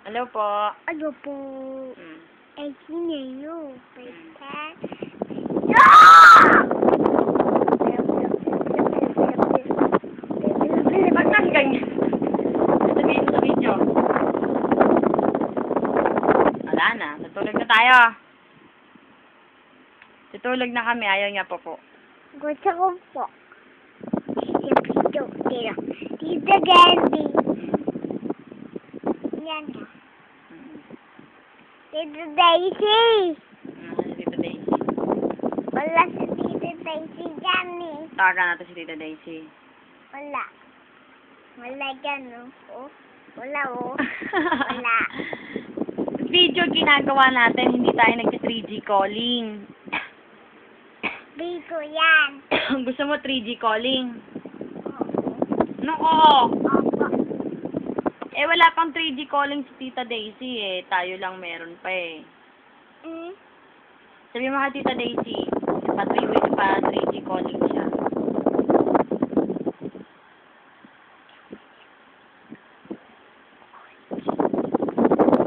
Hello po. Ano po? Hmm. Ay, sinayo. Pwede. Ba't nang ganyan? Sabihin mo sa video. Wala na. Tutulog na tayo. Tutulog na kami. Ayaw niya po po. Gusto ko po. Tita Candy. Yan. Tita Daisy. Nasaan si Tita Daisy? Wala si Tita Daisy dyan eh. Tawagan natin si Tita Daisy. Wala. Wala dyan oh. Oh. Wala oh. Wala. Video ginagawa natin. Hindi tayo nag-3G calling. Biko yan. Gusto mo 3G calling? Noko! Opo. Eh, wala pang 3G calling si Tita Daisy eh. Tayo lang meron pa eh. Mm. Sabi mo ka, Tita Daisy, pa 3G calling siya.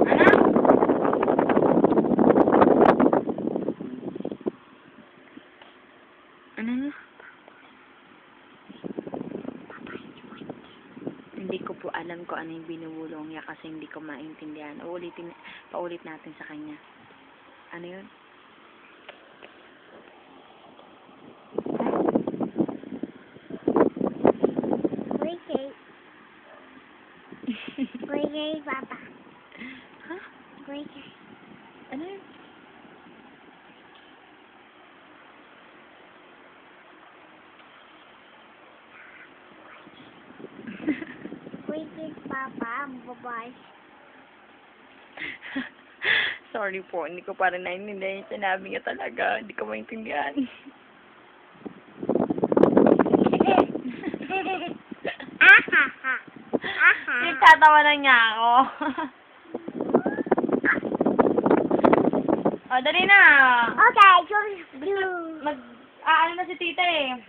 Ano? Ano na? Hindi ko po alam kung ano yung binubulong niya kasi hindi ko maintindihan. Paulit natin sa kanya. Ano yun? Wait, wait, Papa. Ha? Wait. Ano yun? Wait, Papa. Bye-bye. Sorry po, hindi ko pa rin naiintindihan yung sinabi niya talaga. Hindi ko maintindihan. Ahaha. Aha. Nagtatawanan niya ako. O, dali na. Okay, so blue. Ano na si tita eh.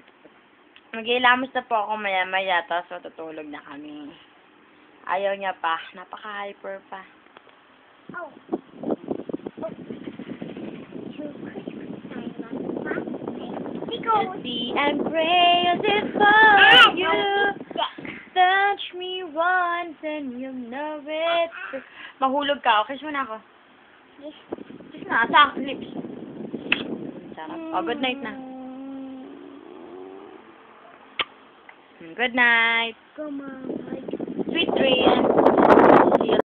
Mag-iilamos na po ako maya-maya, tapos matutulog na kami. Ayaw niya pa. Napaka-hyper pa. Oh. See and pray as if for you. Touch me once and you'll know it. Mahulog ka. Okay, muna ako. Kiss na. Sa lips. Sarap. Oh, good night na. Good night. Come on. Sweet dreams.